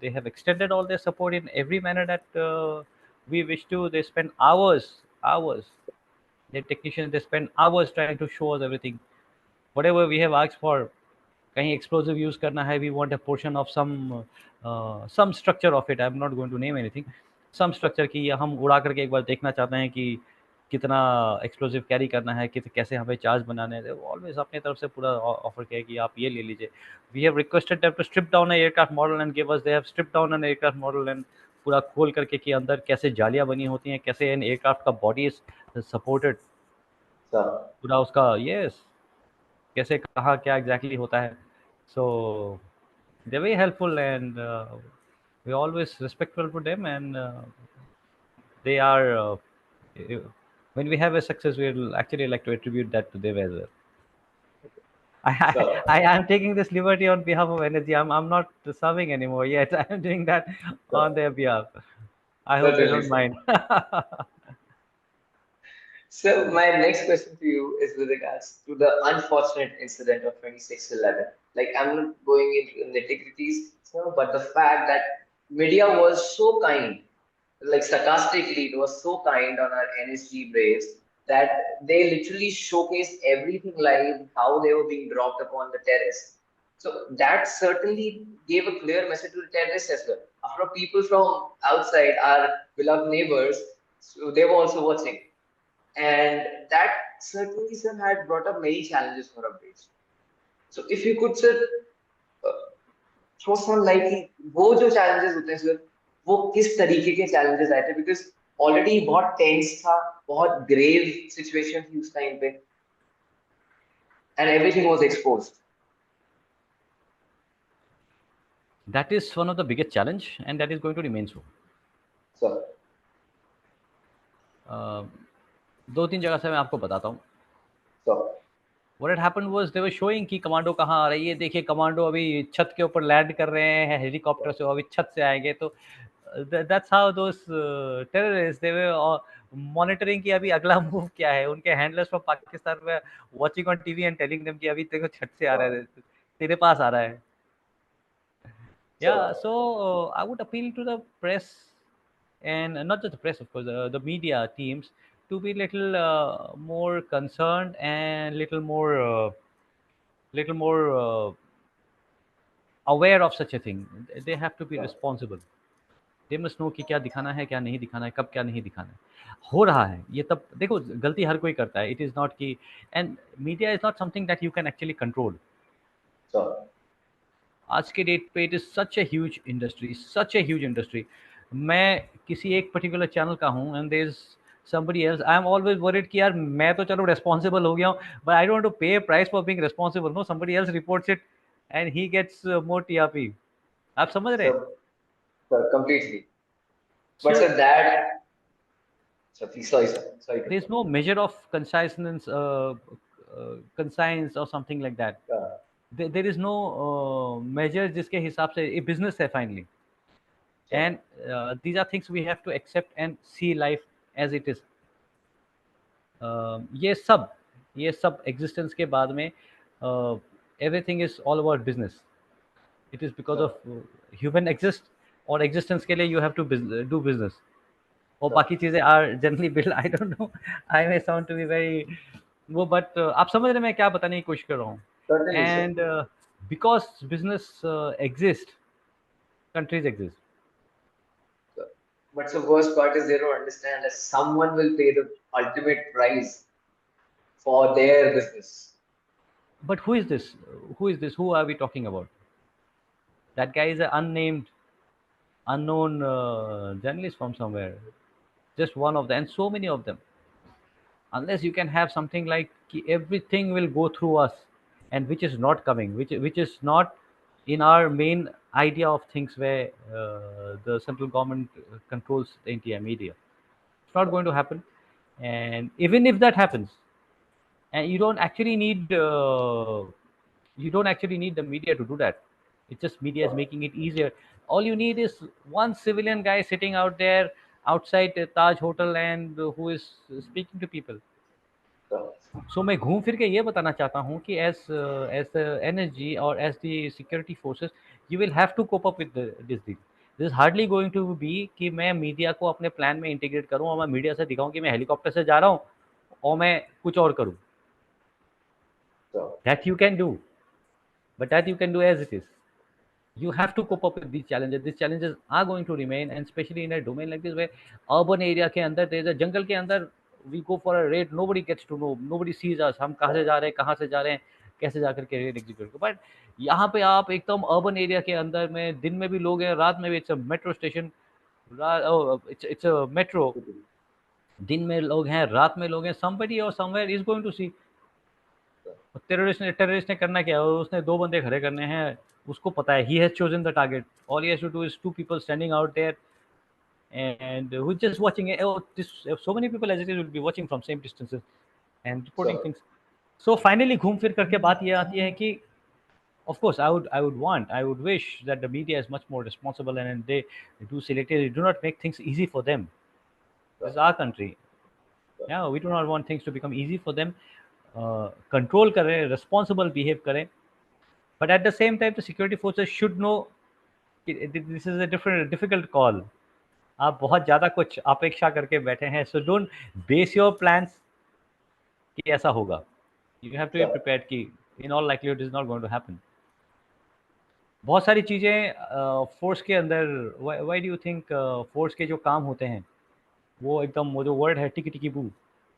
they have extended all their support in every manner that we wish to. They spend hours, hours. Their technicians, they spend hours trying to show us everything. Whatever we have asked for, कहीं explosive use करना है, we want a portion of some structure of it. I'm not going to name anything. Some structure की हम उड़ा करके एक बार देखना चाहते हैं कि कितना एक्सप्लोसिव कैरी करना है, कैसे हमें चार्ज बनाने हैं. ऑलवेज अपने तरफ से पूरा ऑफर किया है कि आप ये ले लीजिए. We have requested them to strip down aircraft model and give us. They have strip down an aircraft model and पूरा खोल करके कि अंदर कैसे जालियाँ बनी होती हैं, कैसे एन एयरक्राफ्ट का बॉडी इज सपोर्टेड, So पूरा उसका, यस, कैसे कहाँ क्या एग्जैक्टली होता है. सो They're very helpful, and we're always respectful to them, and they are. Uh, when we have a success, we'll actually like to attribute that to them as well. So, I am taking this liberty on behalf of Energy. I'm not serving anymore yet. I am doing that on so their behalf. I hope they certainly, don't sir. mind. So my next question to you is with regards to the unfortunate incident of 2611. Like, I'm not going into the nitty-gritties, but the fact that media was so kind, like sarcastically, it was so kind on our NSG Braves that they literally showcased everything live, how they were being dropped upon the terrace. So that certainly gave a clear message to the terrorists as well. After people from outside, our beloved neighbors, so they were also watching. And that certainly, sir, had brought up many challenges for our Braves. So if you could, sir, uh, throw some light कि वो जो challenges होते हैं sir, वो किस तरीके के challenges आए थे, बिकॉज ऑलरेडी बहुत टेंस था, बहुत ग्रेव सिचुएशन थी उस टाइम पे, and everything was exposed. That is one of the biggest challenge, and that is going to remain so. Sir Uh, दो तीन जगह से मैं आपको बताता हूँ. Sir What had happened was they were showing कि कमांडो कहाँ आ रही है. देखिए कमांडो अभी छत के ऊपर लैंड कर रहे हैं हेलीकॉप्टर से, अभी छत से आएंगे. तो that's how those terrorists they were monitoring कि अभी अगला मूव क्या है. उनके हैंडलर्स फ्रॉम पाकिस्तान में watching on TV and telling them कि अभी देखो छत से आ रहा है, तेरे पास आ रहा है. Yeah, sir so I would appeal to the press, and not just the press, of course, the media teams, to be little more concerned and little more aware of such a thing. They have to be responsible. They must know कि क्या दिखाना है, क्या नहीं दिखाना है, कब क्या नहीं दिखाना है. हो रहा है ये, तब देखो गलती हर कोई करता है. It is not कि, and media is not something that you can actually control. Sir आज के डेट पे it is such a huge industry, such a huge industry. मैं किसी एक पर्टिकुलर चैनल का हूँ, and there is somebody else. I am always worried कि यार मैं तो चलो रिस्पॉन्सिबल हो गया हूँ, but I don't want to pay price for being responsible. No, somebody else reports it and he gets more TRP. आप समझ रहे हैं? Sir sir completely. But so sir that, sir please, sorry sir, sorry to there is no measure of consciousness, conscience और something like that. Interrupt. There is no measure जिसके हिसाब से ये business है finally. Sir And these are things we have to accept and see life as it is. ये सब existence के बाद में everything is all about business. It is because sir of human exist, और एग्जिस्टेंस के लिए you have to do business. और sir बाकी चीज़ें are generally build, I don't know, I may sound to be very वो, but आप समझ रहे हैं मैं क्या बताने की कोशिश कर रहा हूँ. Certainly sir. And because business exist, countries exist. But the worst part is they don't understand that someone will pay the ultimate price for their business. But who is this? Who is this? Who are we talking about? That guy is an unnamed, unknown journalist from somewhere. Just one of them, and so many of them. Unless you can have something like कि everything will go through us, and which is not coming, which is not in our main idea of things, where the central government controls the entire media. It's not going to happen. And even if that happens, and you don't actually need the media to do that. It's just media is making it easier. All you need is one civilian guy sitting out there outside the Taj Hotel, and who is speaking to people. So, So मैं घूम फिर के ये बताना चाहता हूँ कि as the NSG or as the security forces, you will have to cope up with this deal. This is hardly going to be कि मैं मीडिया को अपने प्लान में इंटीग्रेट करूँ, और मैं मीडिया से दिखाऊँ कि मैं हेलीकॉप्टर से जा रहा हूँ और मैं कुछ और करूँ. so, That you can do, but that you can do as it is. You have to cope up with these challenges. These challenges are going to remain, and especially in a domain like this, where urban area के अंदर, there is a jungle के अंदर, we go for a raid, nobody gets to know, nobody sees us, हम कहाँ से जा रहे हैं, कहाँ से जा रहे हैं, कैसे जा करके रेड एग्जीक्यूट. बट यहाँ पे आप एकदम अर्बन एरिया के अंदर में, दिन में भी लोग हैं, रात में भी. It's a metro station, it's a metro. दिन में लोग हैं, रात में लोग हैं. somebody or somewhere is going to see. Terrorist ने करना क्या है, उसने दो बंदे खड़े करने हैं, उसको पता है, he has chosen the target. All he has to do is two people standing out there and who's just watching it. Oh, this so many people as it is will be watching from same distances and reporting Sure. things. So finally घूम फिर करके बात ये आती है कि of course I would wish that the media is much more responsible and they do selectively, do not make things easy for them. This Sure. is our country. Sure. Yeah, we do not want things to become easy for them. Control करें, responsible behave करें, but at the same time the security forces should know this is a different difficult call. आप बहुत ज़्यादा कुछ अपेक्षा करके बैठे हैं, so don't base your plans कि ऐसा होगा. You have to be Sure. Prepared कि in all likelihood is not going to happen. बहुत सारी चीज़ें फोर्स के अंदर, why do you think force के जो काम होते हैं वो एकदम, वो जो वर्ड है टिकी टिकी बू,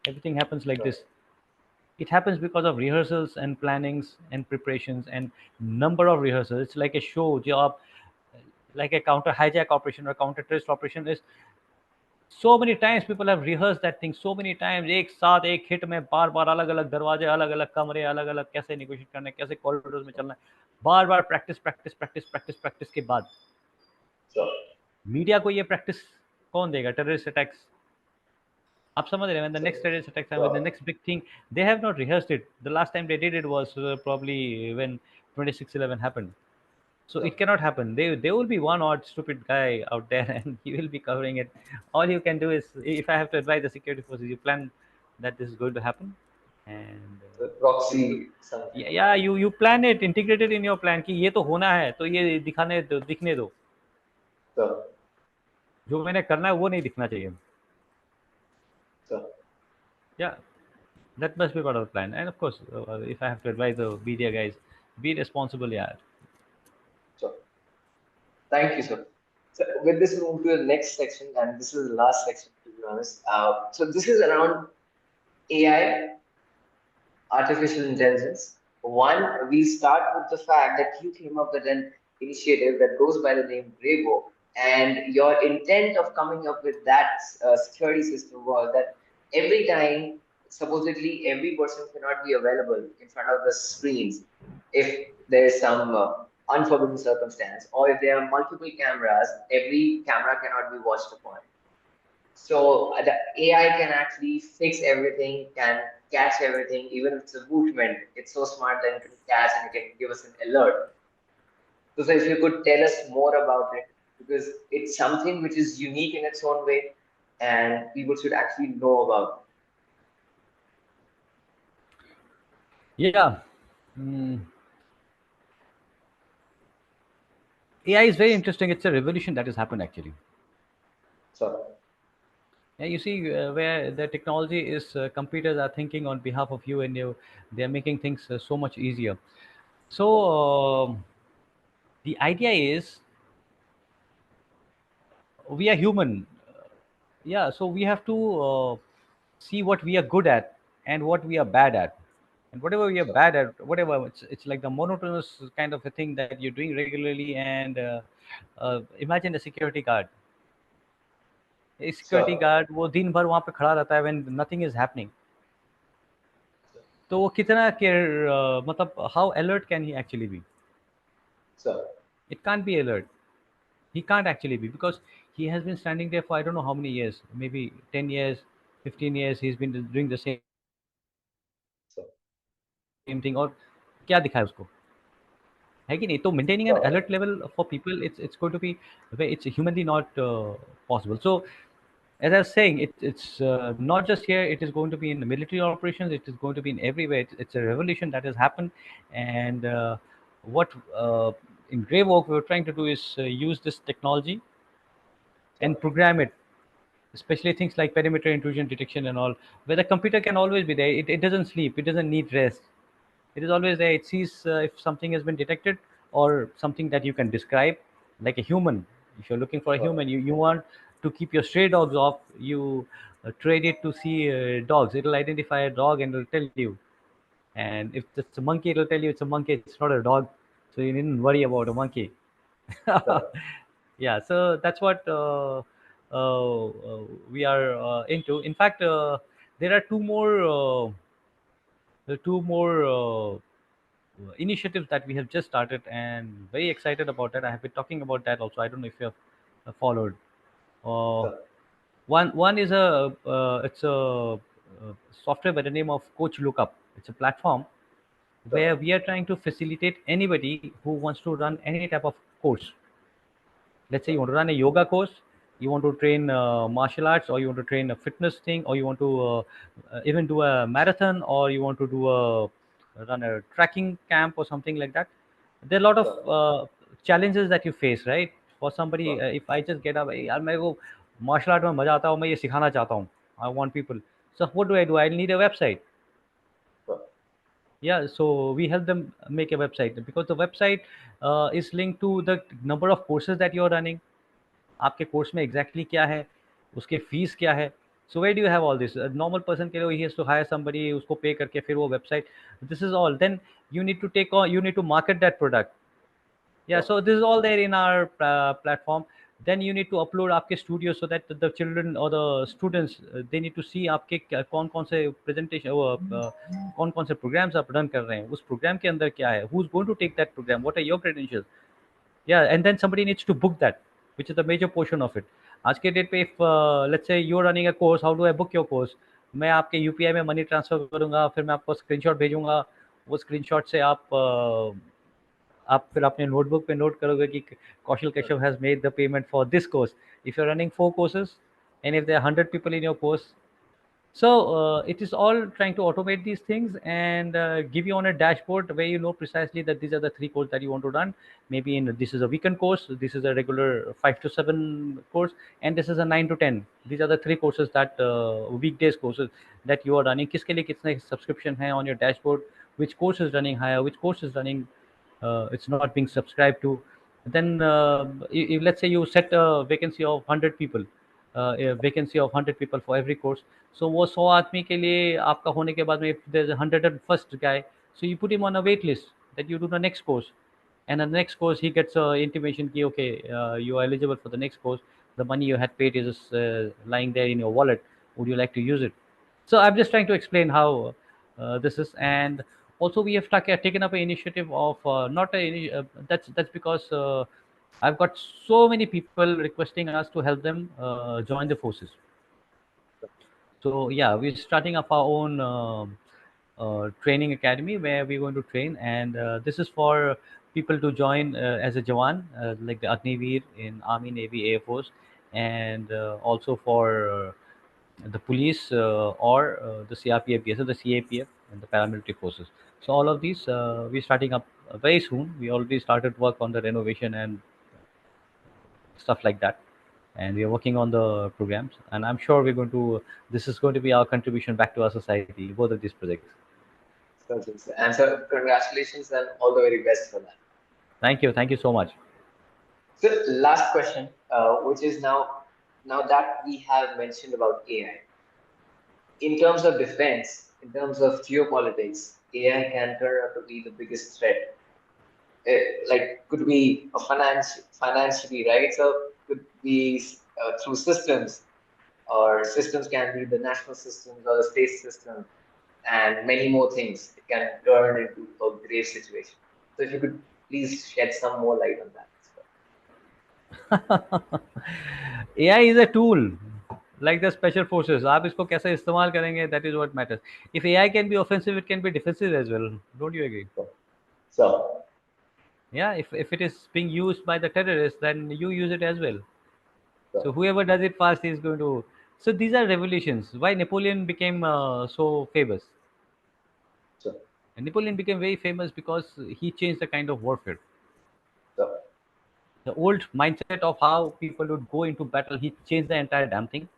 everything happens like Sure. This. It happens because of rehearsals and plannings and preparations and number of rehearsals. It's like a show जो आप, like a counter hijack operation or counter terrorist operation is, so many times people have rehearsed that thing so many times. एक साथ एक hit में बार बार अलग अलग दरवाजे, अलग अलग कमरे, अलग अलग कैसे निगोशिएट करना है, कैसे कॉरिडोर्स में चलना है, बार बार practice practice practice practice practice के बाद Sure. मीडिया को ये प्रैक्टिस कौन देगा? टेररिस्ट अटैक्स, आप समझ रहे हैं? when the next Sure. terrorist attack time, when the Sure. next big thing, they have not rehearsed it. The last time they did it was probably when 26/11 happened. So Sure. it cannot happen. There will be one odd stupid guy out there and he will be covering it. All you can do is, if I have to advise the security forces, you plan that this is going to happen, and The you, proxy something. yeah, you plan it, integrate it in your plan कि ये तो होना है, तो ये दिखाने दो, दिखने दो. Sure. जो मैंने करना है वो नहीं दिखना चाहिए. Sure. Yeah, that must be part of the plan. And of course, if I have to advise the media guys, be responsible. Yeah. Sure. Thank you, sir. So with this, we move to the next section, and this is the last section, to be honest. So this is around AI, artificial intelligence. One, we start with the fact that you came up with an initiative that goes by the name Bravo, and your intent of coming up with that security system was that every time, supposedly, every person cannot be available in front of the screens if there's some unforbidden circumstance, or if there are multiple cameras, every camera cannot be watched upon. So the AI can actually fix everything, can catch everything, even if it's a movement. It's so smart that it can catch and it can give us an alert. So, if you could tell us more about it, because it's something which is unique in its own way, and people should actually know about Yeah. Mm. AI is very interesting. It's a revolution that has happened actually. it. So, Yeah, you see, where the technology is, computers are thinking on behalf of you, and they are making things so much easier. So the idea is, we are human. Yeah, so we have to see what we are good at and what we are bad at. And whatever we are so, bad at, whatever, it's like the monotonous kind of a thing that you're doing regularly. And imagine a security guard. A security so, guard वो दिन भर वहाँ पे खड़ा रहता है when nothing is happening. तो वो कितना केयर, मतलब how alert can he actually be? so, It can't be alert. He can't actually be, because he has been standing there for I don't know how many years, maybe 10 years, 15 years. He's been doing the same thing. और so, क्या दिखा है उसको? है कि नहीं? तो maintaining an so, alert level for people, it's going to be, it's humanly not possible. So as I was saying, it's not just here. It is going to be in the military operations. It is going to be in everywhere. It's a revolution that has happened. And what in Grey Walk we were trying to do is use this technology and so, program it, especially things like perimeter intrusion detection and all, where the computer can always be there. It doesn't sleep. It doesn't need rest. It is always there. It sees if something has been detected or something that you can describe, like a human. If you're looking for a so, human, you want to keep your stray dogs off, you trade it to see dogs. It'll identify a dog and it'll tell you. And if it's a monkey, it'll tell you it's a monkey. It's not a dog. So you needn't worry about a monkey. so, Yeah, so that's what we are into. In fact, there are two more initiatives that we have just started, and very excited about that. I have been talking about that also. I don't know if you have followed. Uh, Sure. one is a it's software by the name of Coach Lookup. It's a platform where Sure. we are trying to facilitate anybody who wants to run any type of course. Let's say you Sure. want to run a yoga course, you want to train martial arts, or you want to train a fitness thing, or you want to even do a marathon, or you want to do a run a tracking camp or something like that. There are a lot of Sure. challenges that you face, right? For somebody, Sure. if I just get up, यार मेरे को martial art में मजा आता है और मैं ये सिखाना चाहता हूँ, I want people. So what do? I need a website. Sure. Yeah, so we help them make a website because the website is linked to the number of courses that you're running. आपके course में exactly क्या है, उसके fees क्या है. So way do you have all this. Normal person के लिए he has to hire somebody, उसको पे करके फिर वो website. This is all. Then you need to take, you need to market that product. Yeah, Sure. so this is all there in our platform. Then you need to upload आपके studio so that the children or the students they need to see आपके कौन कौन से presentation कौन कौन से programs आप run कर रहे हैं, उस program के अंदर क्या है, who's going to take that program, what are your credentials. Yeah, and then somebody needs to book that, which is the major portion of it. आज के डेट पे if let's say you're running a course, how do I book your course? मैं आपके UPI में money transfer करूंगा, फिर मैं आपको स्क्रीनशॉट भेजूंगा. वो स्क्रीनशॉट से आप फिर अपने नोटबुक पे नोट करोगे कि Kaushal Kashyap has made the payment for this course. If you are running 4 courses and if there are 100 people in your course. So it is all trying to automate these things and give you on a dashboard where you know precisely that these are the 3 courses that you want to run. Maybe in this is a weekend course, this is a regular 5 to 7 course, and this is a 9 to 10. These are the 3 courses that weekdays courses that you are running. किसके लिए कितने subscription है on your dashboard, which course is running higher, which course is running it's not being subscribed to. Then let's say you set a vacancy of 100 people, a vacancy of 100 people for every course. So वो 100 आदमी के लिए आपका होने के बाद में if there's a 101st guy, so you put him on a wait list that you do the next course. And the next course he gets a intimation ki, okay, you are eligible for the next course. The money you had paid is lying there in your wallet. Would you like to use it? So I'm just trying to explain how this is. And also we have taken up an initiative of not a that's because I've got so many people requesting us to help them join the forces. So yeah, we're starting up our own training academy where we're going to train, and this is for people to join as a Jawan, like the Agniveer in Army, Navy, Air Force, and also for the police or the CRPF, BSF, the CAPF, and the paramilitary forces. So all of these we're starting up very soon. We already started work on the renovation and stuff like that, and we are working on the programs. And I'm sure we're going to. This is going to be our contribution back to our society. Both of these projects. Certainly, sir. And so, congratulations and all the very best for that. Thank you. Thank you so much. So, last question, which is now that we have mentioned about AI, in terms of defense, in terms of geopolitics, AI can turn out to be the biggest threat. Like, could be a financially, right? So, could be through systems, or systems can be the national systems or the state system, and many more things. It can turn into a grave situation. So, if you could please shed some more light on that as well. AI is a tool like the special forces. आप इसको कैसे इस्तेमाल करेंगे, that is what matters. If AI can be offensive, it can be defensive as well. Don't you agree? So, so, Yeah, if it is being used by the terrorists, then you use it as well. So so, whoever does it fast is going to. So these are revolutions. Why Napoleon became so famous? so, And Napoleon became very famous because he changed the kind of warfare. so, The old mindset of how people would go into battle, he changed the entire damn thing.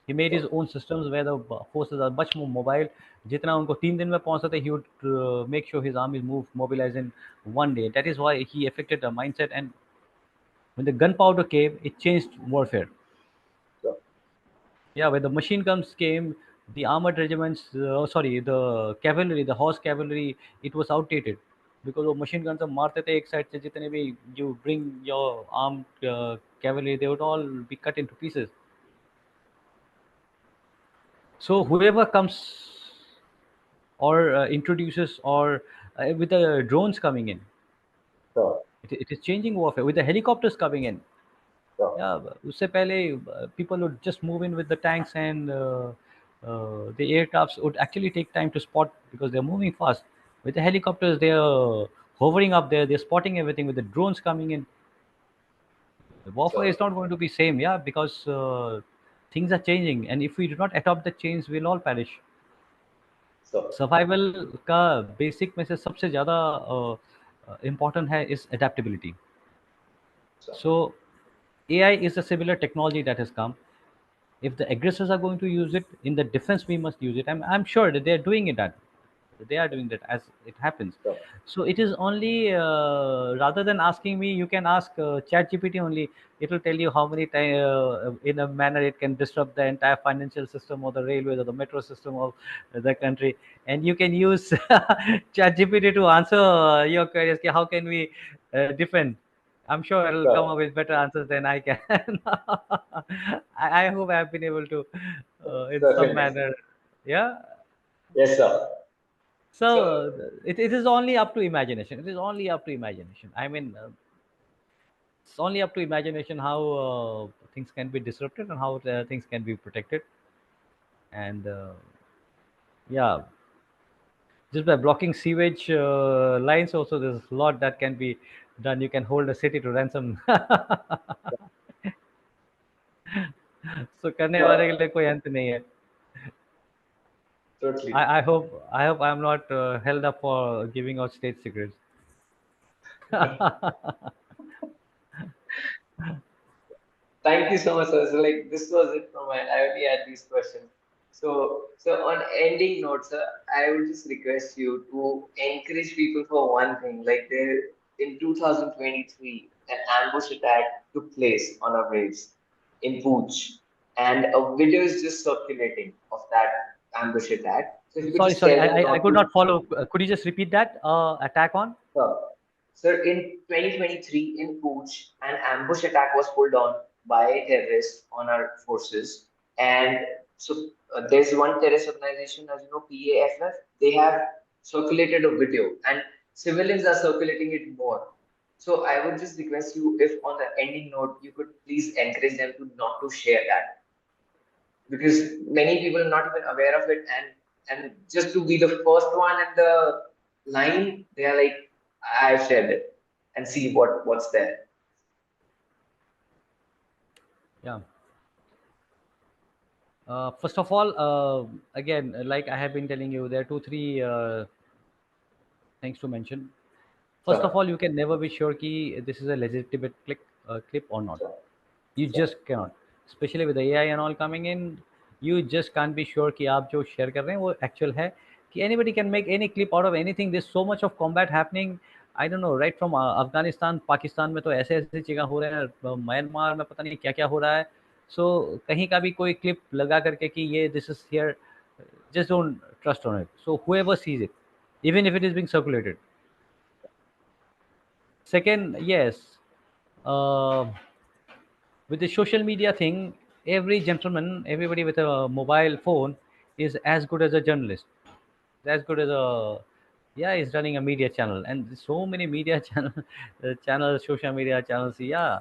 He made his so, own systems where the forces are much more mobile. जितना उनको 3 दिन में पहुंचता था, he would make sure his armies move, mobilize in one day. That is why he affected the mindset. And when the gunpowder came, it changed warfare. so, Yeah, when the machine guns came, the armored regiments, sorry, the cavalry, the horse cavalry, it was outdated because वो machine guns हम मारते थे एक side से, जितने भी you bring your armed cavalry, they would all be cut into pieces. So whoever comes or introduces or with the drones coming in. Sure. It is changing warfare with the helicopters coming in. Sure. Yeah, उससे पहले people would just move in with the tanks, and the aircrafts would actually take time to spot because they're moving fast. With the helicopters, they're hovering up there, they're spotting everything. With the drones coming in, the warfare Sure. is not going to be same. Yeah, because things are changing, and if we do not adopt the change, we'll all perish. Sure. Survival का basic में से सबसे ज़्यादा important है इस adaptability. Sure. So AI is a similar technology that has come. If the aggressors are going to use it in the defense, we must use it. I'm sure that they're doing it. That they are doing that as it happens. Sure. So it is only rather than asking me, you can ask ChatGPT only. It will tell you how many times in a manner it can disrupt the entire financial system or the railways or the metro system of the country, and you can use ChatGPT to answer your queries. Ki how can we defend? I'm sure it'll come Sure. up with better answers than I can. I hope I have been able to, in some Certainly. manner, yeah. Yes, sir. So, So it is only up to imagination. It is only up to imagination. I mean, it's only up to imagination how things can be disrupted and how things can be protected. And yeah, just by blocking sewage lines, also there's a lot that can be done. You can hold a city to ransom. So करने वाले के sure. लिए कोई अंत नहीं है. Totally. I hope I'm not held up for giving out state secrets. Thank you so much, sir. So, like, this was it from my. I only had these questions. So on ending note, sir, I would just request you to encourage people for one thing. Like, there in 2023, an ambush attack took place on our Braves in Pooch, and a video is just circulating of that ambush attack. So if you could Sorry, just sorry, tell I, them I not could to. not follow. Could you just repeat that? Attack on? Sir, in 2023 in Pooch, an ambush attack was pulled on by terrorists on our forces. And so there's one terrorist organization, as you know, PAFF. They have circulated a video, and civilians are circulating it more. So I would just request you, if on the ending note, you could please encourage them to not to share that, because many people are not even aware of it, and just to be the first one in the line, they are like, I've shared it, and see what's there. Yeah. First of all, again, like I have been telling you, there are two, three things to mention. First of Sure. all, you can never be sure कि this is a legitimate clip or not. Sure. You Sure. just cannot. Especially with the AI and all coming in, you just can't be sure कि आप जो share कर रहे हैं वो actual है. कि anybody can make any clip out of anything. There's so much of combat happening. I don't know, right from Afghanistan, Pakistan में तो ऐसे ऐसे चीज़ें हो रहे हैं. म्यांमार में पता नहीं क्या क्या हो रहा है. So कहीं का भी कोई clip लगा करके कि ये this is here, just don't trust on it. So whoever sees it, even if it is being circulated. Second, yes, uh, with the social media thing, every gentleman, everybody with a mobile phone is as good as a journalist, as good as a, yeah, he's running a media channel, and there's so many media channels, social media channels. Yeah,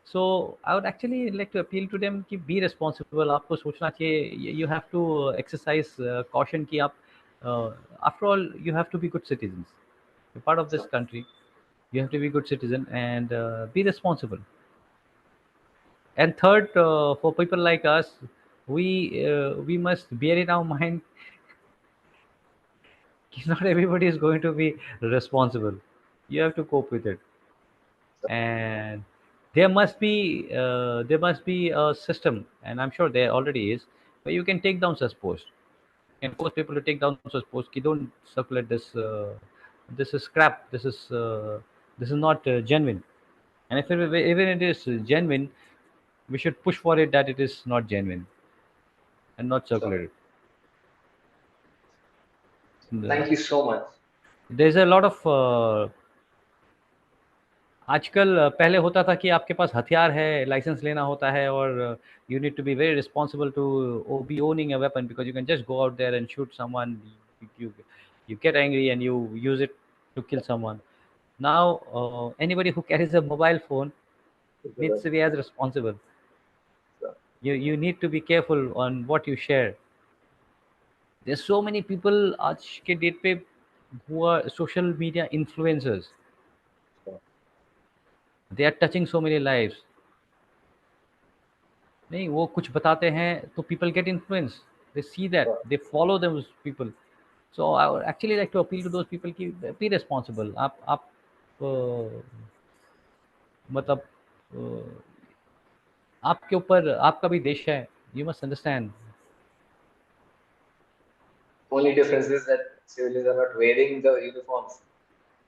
so I would actually like to appeal to them कि be responsible. आपको सोचना चाहिए. You have to exercise caution कि आप, uh, after all, you have to be good citizens. You're part of this Sure. country. You have to be a good citizen and be responsible. And third, for people like us, we must bear in our mind not everybody is going to be responsible. You have to cope with it, and there must be a system, and I'm sure there already is, where you can take down such posts. You can force people to take down such posts. You don't circulate this. This is crap. This is not genuine. And if even it is genuine, we should push for it that it is not genuine and not Sure. circulated. Thank you so much. There's a lot of आजकल पहले होता था कि आपके पास हथियार है, licence लेना होता है, और you need to be very responsible to be owning a weapon, because you can just go out there and shoot someone. You you get angry and you use it. to kill someone. Now, anybody who carries a mobile phone needs to be as responsible. So, You need to be careful on what you share. There's so many people आज के date पे who are social media influencers. so, They are touching so many lives. नहीं वो कुछ बताते हैं तो people get influenced. They see that, so, they follow those people. So I would actually like to appeal to those people कि be responsible. आप मतलब आपके ऊपर आपका भी देश है. You must understand. only difference is that civilians are not wearing the uniforms,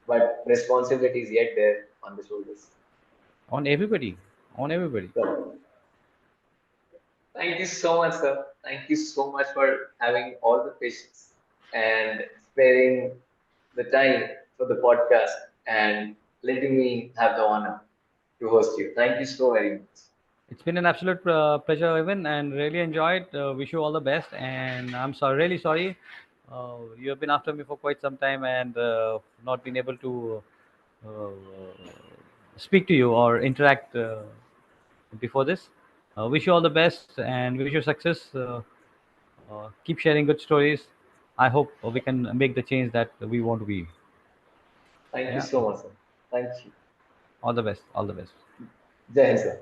but responsibility is yet there on the shoulders. On everybody, on everybody. So, thank you so much, sir. Thank you so much for having all the patience and sparing the time for the podcast and letting me have the honor to host you. Thank you so very much. It's been an absolute pleasure, Evan, and really enjoyed. Wish you all the best. And I'm sorry, really sorry. You have been after me for quite some time and not been able to uh, speak to you or interact before this. Wish you all the best and wish you success. Keep sharing good stories. I hope we can make the change that we want to be. Thank you Yeah. so much, sir. Thank you. All the best. All the best. Jai Hind, sir.